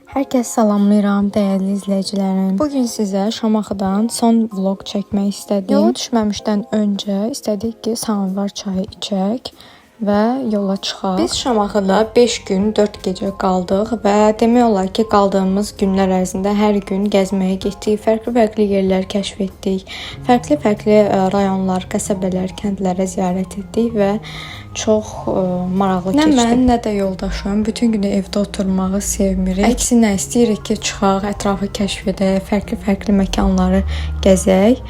Hər kəs salamlayıram, dəyərli izləyicilərim. Bugün sizə Şamaxıdan son vlog çəkmək istədim. Yola düşməmişdən öncə istədik ki, samovar çayı içək və yola çıxaq. Biz Şamaxıda 5 gün 4 gecə qaldıq və demək olar ki, qaldığımız günlər ərzində hər gün gəzməyə getdik, fərqli yerlər kəşf etdik, fərqli rayonlar, qəsəbələr, kəndlərə ziyarət etdik və çox maraqlı keçdi. Nə mən, nə də yoldaşım bütün günü evdə oturmağı sevmirik. Əksinə istəyirik ki, çıxaq, ətrafı kəşf edək, fərqli məkanları gəzək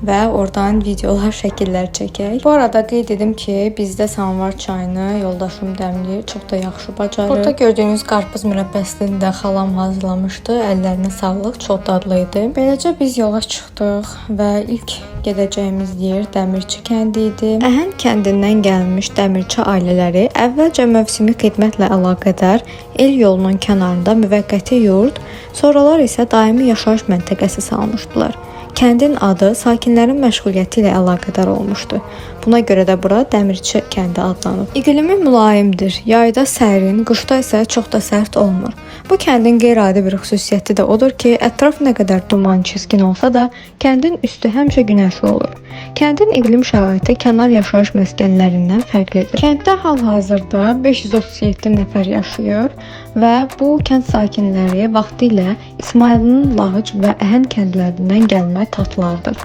və oradan videolar, şəkillər çəkək. Bu arada qeyd edim ki, bizdə samovar çayını yoldaşım dəmləyir, çox da yaxşı bacarır. Burada gördüyünüz qarpız mürəbbəsini də xalam hazırlamışdı. Əllərinə sağlıq, çox dadlı idi. Beləcə biz yola çıxdıq və ilk gedəcəyimiz yer Dəmirçi kəndi idi. Əhənd kəndindən gəlmiş dəmirçi ailələri əvvəlcə mövsümi xidmətlə əlaqədar el yolunun kənarında müvəqqəti yurd, sonralar isə daimi yaşayış məntəqəsi salmışdılar. Kəndin adı sakinlərin məşğuliyyəti ilə əlaqədar olmuşdu. Buna görə də bura Dəmirçi kəndi adlanıb. İqlimi mülayimdir. Yayda sərin, qışda isə çox da sərt olmur. Bu kəndin qeyri-adi bir xüsusiyyəti də odur ki, ətraf nə qədər duman çiskin olsa da, kəndin üstü həmişə günəşli olur. Kəndin iqlim şəraiti kənar yaşayış məskənlərindən fərqlidir. Kənddə hal-hazırda 537 nəfər yaşayır və bu kənd sakinləri vaxtilə İsmayılın Lağıc və Əhənd kəndlərindən gəlmə tatlardır.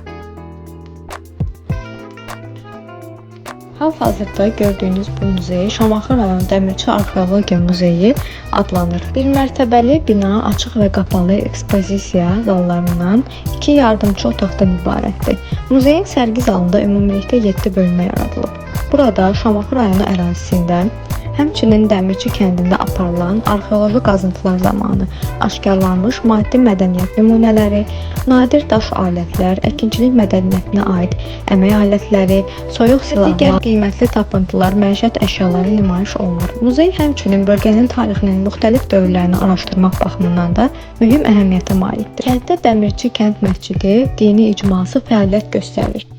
Hal-hazırda gördüyünüz bu muzey Şamaxı rayon Dəmirçi Arxeologiya Muzeyi adlanır. Bir mərtəbəli bina açıq və qapalı ekspozisiya zallarından 2 yardımçı otaqdan ibarətdir. Muzeyin sərgi zalında ümumilikdə 7 bölmə yaradılıb. Burada Şamaxı rayonu ərazisində, həmçinin Dəmirçi kəndində aparılan arxeoloji qazıntılar zamanı aşkarlanmış maddi mədəniyyət nümunələri, nadir daş alətlər, əkinçilik mədəniyyətinə aid əmək alətləri, soyuq silahlar, digər qiymətli tapıntılar, məişət əşyaları nümayiş olunur. Muzey həmçinin bölgənin tarixinin müxtəlif dövrlərini araşdırmaq baxımından da mühüm əhəmiyyətə malikdir. Kənddə Dəmirçi kənd məscidi dini icması fəaliyyət göstərir.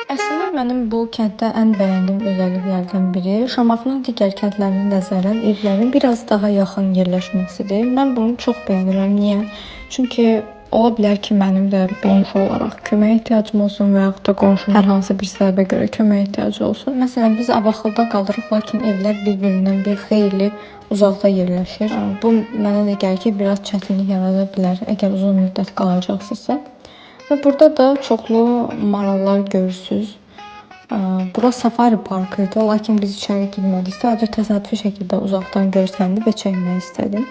Əslində mənim bu kənddə ən bəyəndiyim özəlliklərdən biri Şamaxının digər kəndlərinə nəzərən evlərin biraz daha yaxın yerləşməsidir. Mən bunu çox bəyənirəm. Niyə? Çünki ola bilər ki, mənim də qonşu olaraq köməyə ehtiyacım olsun və yaxud da qonşum hər hansı bir səbəbə görə köməyə ehtiyacı olsun. Məsələn, biz Abaqılda qaldırıq, lakin evlər bir-birindən bir xeyli uzaqda yerləşir. Bu mənə də gəlir ki, biraz çətinlik yarada bilər, əgər uzun müddət qalacaqsınızsa. Və burada da çoxlu marallar görürsünüz. Bura safari parkı idi, lakin biz içəri girmədik. Sadəcə təsadüfi şəkildə uzaqdan görsəndim və çəkmək istədim.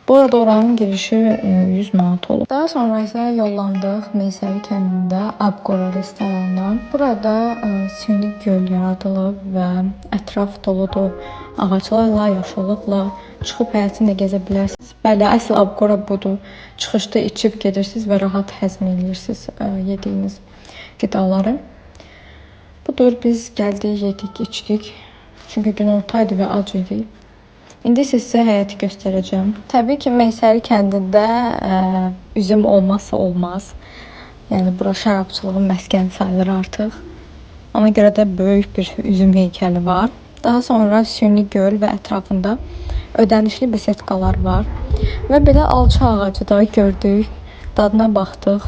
Bu arada oranın girişi 100 manat olub. Daha sonra isə yollandıq Meysəvi kəndində Abqora restoranına. Burada süni göl yaradılıb və ətraf doludur ağaclarla, yaşıllıqla. Çıxıb həyətində gəzə bilərsiniz. Bəli, əsl Abqora budur. Çıxışda içib gedirsiniz və rahat həzm edirsiniz yediyiniz qidaları. Budur, biz gəldik, yedik, içdik. Çünki günorta idi və ac idik. İndi sizə həyəti göstərəcəm. Təbii ki, Meysəri kəndində üzüm olmazsa olmaz. Yəni bura şərabçılığın məskəni sayılır artıq. Ona görə də böyük bir üzüm heykəli var. Daha sonra süni göl və ətrafında ödənişli besetkalar var. Və belə alça ağacı da gördük. Dadına baxdıq.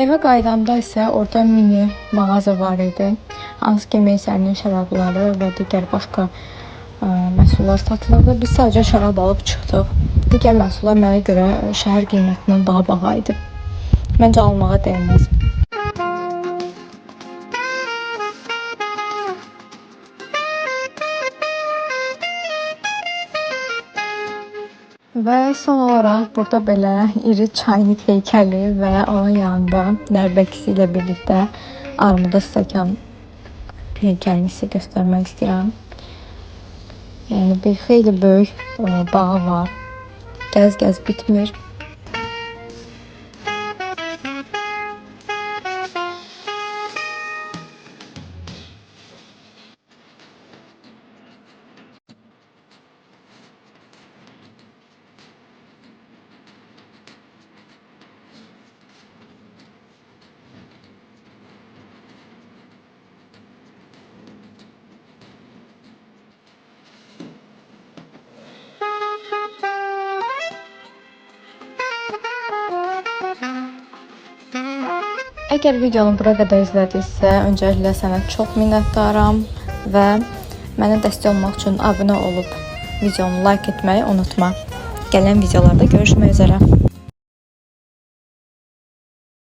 Evə qayıdanda isə orada mini mağaza var idi. Hansı ki Meysərinin şərabları və digər başqa məhsullar satılırdı. Biz sadəcə şərab alıb çıxdıq. Digər məhsullar mənə görə şəhər qiymətindən daha baha idi. Məncə almağa dəyməz. Və son olaraq burada belə iri çaynik heykəli və onun yanında nərbəksi ilə birlikdə armuda stəkan heykəlini sizə göstərmək istəyirəm. Yəni bir xeyli böyük bağı var. Gəz-gəz bitmir. Əgər videonu bura qədər izlədinizsə, öncəliklə sənə çox minnətdaram və mənə dəstək olmaq üçün abunə olub videomu like etməyi unutma. Gələn videolarda görüşmək üzrə.